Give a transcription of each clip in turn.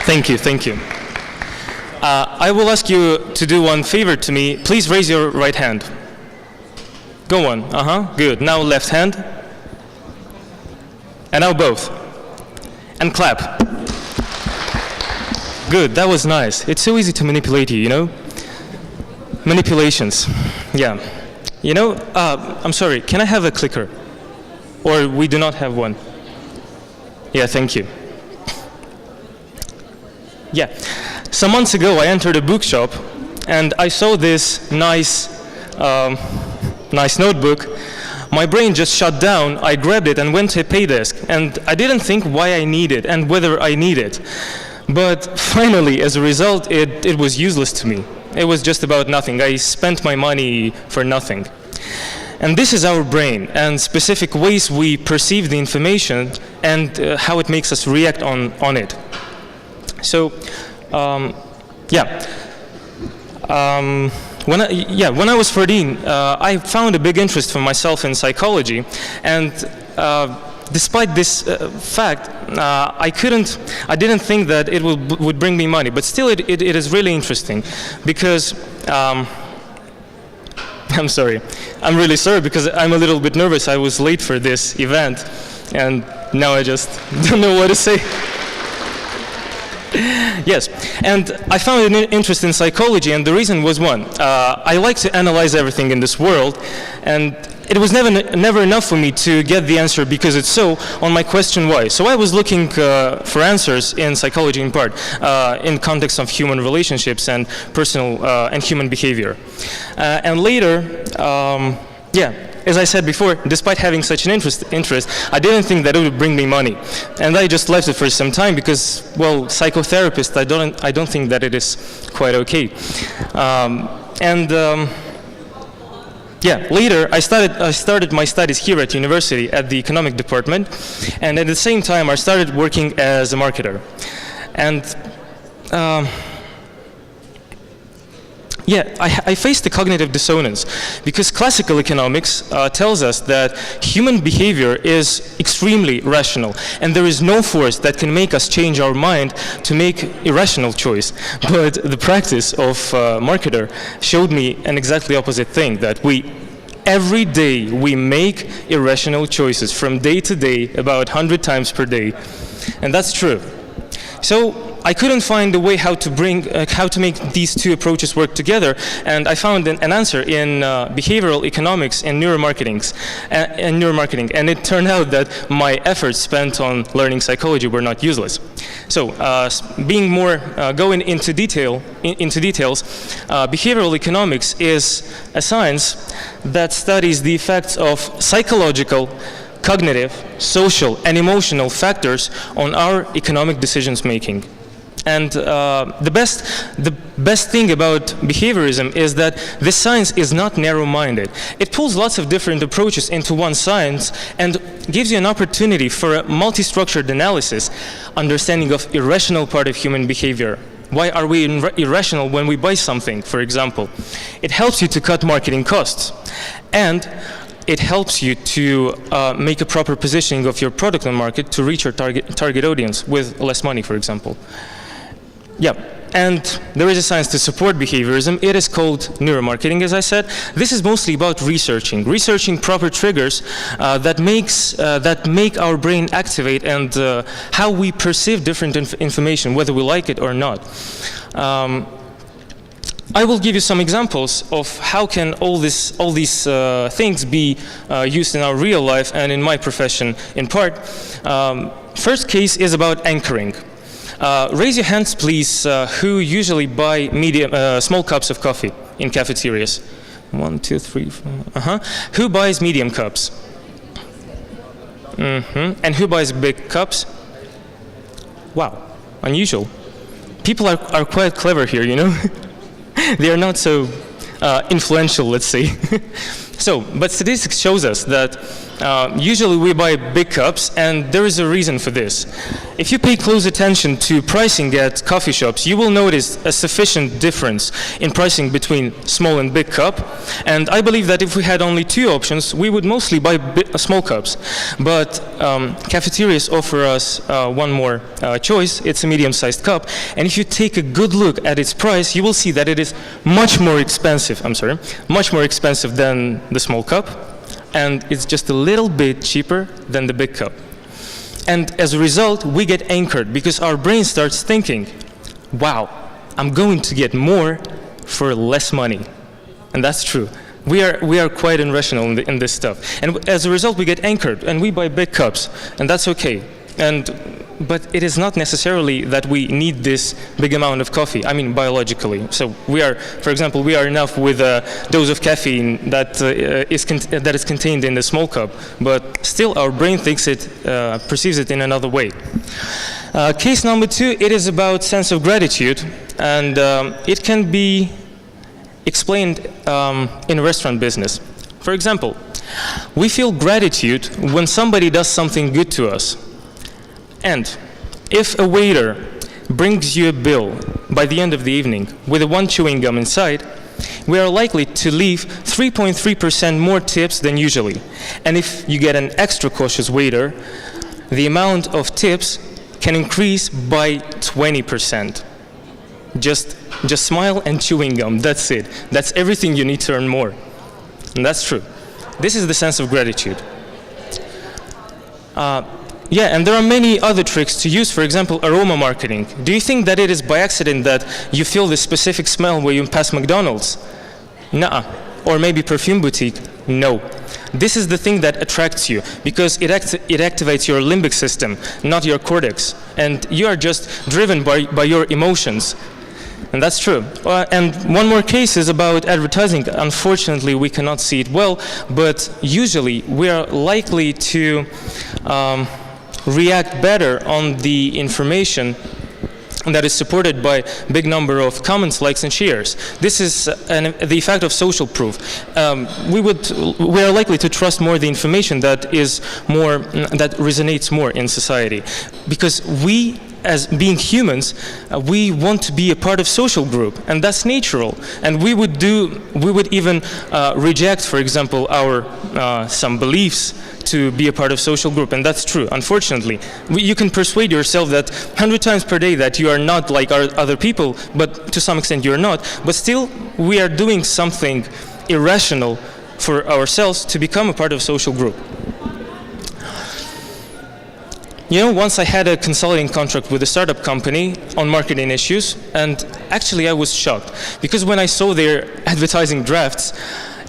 Thank you, thank you. I will ask you to do one favor to me. Please raise your right hand. Go on, good. Now left hand. And now both. And clap. Good, that was nice. It's so easy to manipulate you, you know? Manipulations, yeah. You know, I'm sorry, can I have a clicker? Or we do not have one? Yeah, thank you. Yeah, some months ago I entered a bookshop and I saw this nice notebook. My brain just shut down. I grabbed it and went to a pay desk, and I didn't think why I need it and whether I need it. But finally, as a result, it was useless to me. It was just about nothing. I spent my money for nothing. And this is our brain and specific ways we perceive the information and how it makes us react on it. So, when I was 14, I found a big interest for myself in psychology, and despite this fact, I didn't think that it would bring me money, but still it is really interesting because, I'm sorry, I'm really sorry because I'm a little bit nervous. I was late for this event, and now I just don't know what to say. Yes, and I found an interest in psychology, and the reason was one. I like to analyze everything in this world, and it was never enough for me to get the answer because it's so on my question why. So I was looking for answers in psychology in part, in context of human relationships and personal and human behavior. And later, as I said before, despite having such an interest, I didn't think that it would bring me money, and I just left it for some time because, well, psychotherapist, I don't think that it is quite okay. Later I started my studies here at university at the economic department, and at the same time I started working as a marketer, and. I faced the cognitive dissonance because classical economics tells us that human behavior is extremely rational, and there is no force that can make us change our mind to make irrational choice. But the practice of marketer showed me an exactly opposite thing, that every day we make irrational choices from day to day, about 100 times per day, and that's true. So I couldn't find a way how to make these two approaches work together, and I found an answer in behavioral economics and neuromarketing, and it turned out that my efforts spent on learning psychology were not useless. So, going into details, behavioral economics is a science that studies the effects of psychological, cognitive, social, and emotional factors on our economic decisions making. And the best thing about behaviorism is that this science is not narrow-minded. It pulls lots of different approaches into one science and gives you an opportunity for a multi-structured analysis, understanding of irrational part of human behavior. Why are we irrational when we buy something, for example? It helps you to cut marketing costs, and it helps you to make a proper positioning of your product on the market to reach your target audience with less money, for example. Yeah, and there is a science to support behaviorism. It is called neuromarketing, as I said. This is mostly about researching proper triggers that make our brain activate, and how we perceive different information, whether we like it or not. I will give you some examples of how can all these things be used in our real life and in my profession in part. First case is about anchoring. Raise your hands, please, who usually buy small cups of coffee in cafeterias. 1, 2, 3, 4. Who buys medium cups? And who buys big cups? Wow, unusual. People are quite clever here, you know. They are not so influential, let's say. But statistics shows us that Usually we buy big cups, and there is a reason for this. If you pay close attention to pricing at coffee shops, you will notice a sufficient difference in pricing between small and big cup. And I believe that if we had only two options, we would mostly buy small cups. But cafeterias offer us one more choice. It's a medium-sized cup. And if you take a good look at its price, you will see that it is much more expensive. Much more expensive than the small cup. And it's just a little bit cheaper than the big cup. And as a result, we get anchored because our brain starts thinking, wow, I'm going to get more for less money. And that's true. We are quite irrational in this stuff. And as a result, we get anchored and we buy big cups, and that's okay. But it is not necessarily that we need this big amount of coffee, biologically. So for example, we are enough with a dose of caffeine that is contained in the small cup, but still our brain perceives it in another way. Case number 2, it is about sense of gratitude, and it can be explained in a restaurant business. For example, we feel gratitude when somebody does something good to us. And if a waiter brings you a bill by the end of the evening with one chewing gum inside, we are likely to leave 3.3% more tips than usually. And if you get an extra cautious waiter, the amount of tips can increase by 20%. Just smile and chewing gum, that's it. That's everything you need to earn more. And that's true. This is the sense of gratitude. And there are many other tricks to use, for example, aroma marketing. Do you think that it is by accident that you feel this specific smell where you pass McDonald's? Nuh-uh. Or maybe perfume boutique? No. This is the thing that attracts you because it activates your limbic system, not your cortex. And you are just driven by your emotions. And that's true. And one more case is about advertising. Unfortunately, we cannot see it well, but usually we are likely to react better on the information that is supported by a big number of comments, likes, and shares. This is the effect of social proof. We are likely to trust more the information that resonates more in society, because we, as being humans, we want to be a part of social group, and that's natural. And we would even reject, for example, our some beliefs to be a part of social group, and that's true. Unfortunately, you can persuade yourself that 100 times per day that you are not like other people, but to some extent you're not. But still, we are doing something irrational for ourselves to become a part of social group. Once I had a consulting contract with a startup company on marketing issues, and actually I was shocked because when I saw their advertising drafts,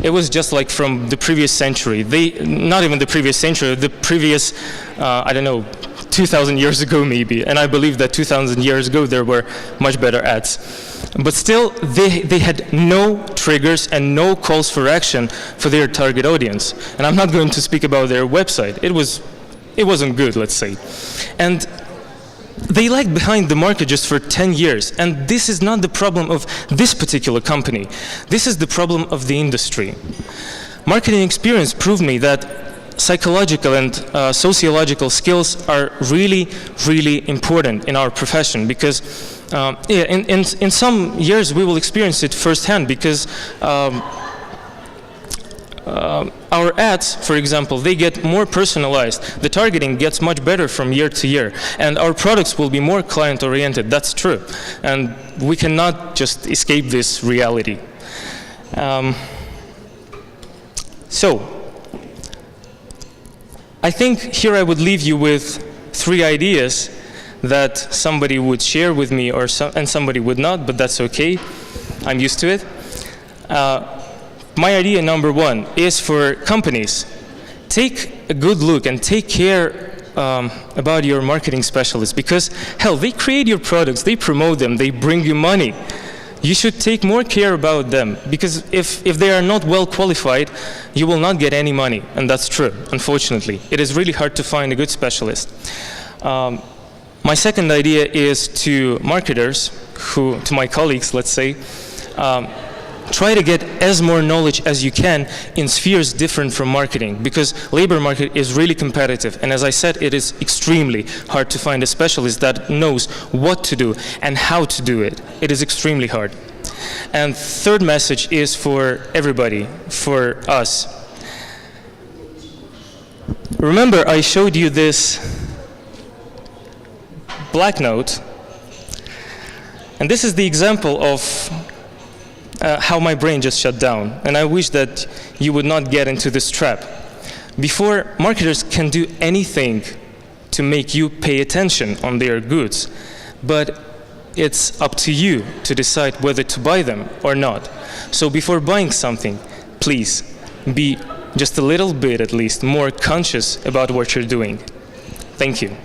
it was just like from the previous century. Not even the previous century, the previous, 2,000 years ago maybe. And I believe that 2,000 years ago there were much better ads. But still, they had no triggers and no calls for action for their target audience. And I'm not going to speak about their website. It wasn't good, let's say. And they lagged behind the market just for 10 years. And this is not the problem of this particular company. This is the problem of the industry. Marketing experience proved me that psychological and sociological skills are really, really important in our profession because in some years we will experience it firsthand because our ads, for example, they get more personalized. The targeting gets much better from year to year. And our products will be more client-oriented. That's true. And we cannot just escape this reality. So, I think here I would leave you with 3 ideas that somebody would share with me and somebody would not, but that's okay. I'm used to it. My idea number 1 is for companies. Take a good look and take care about your marketing specialists because, hell, they create your products, they promote them, they bring you money. You should take more care about them because if they are not well qualified, you will not get any money, and that's true, unfortunately. It is really hard to find a good specialist. My second idea is to marketers, to my colleagues, let's say, try to get as more knowledge as you can in spheres different from marketing, because labor market is really competitive, and as I said, it is extremely hard to find a specialist that knows what to do and how to do it. It is extremely hard. And third message is for everybody, for us. Remember, I showed you this black note, and this is the example of how my brain just shut down, and I wish that you would not get into this trap. Before, marketers can do anything to make you pay attention on their goods, but it's up to you to decide whether to buy them or not. So before buying something, please be just a little bit, at least, more conscious about what you're doing. Thank you.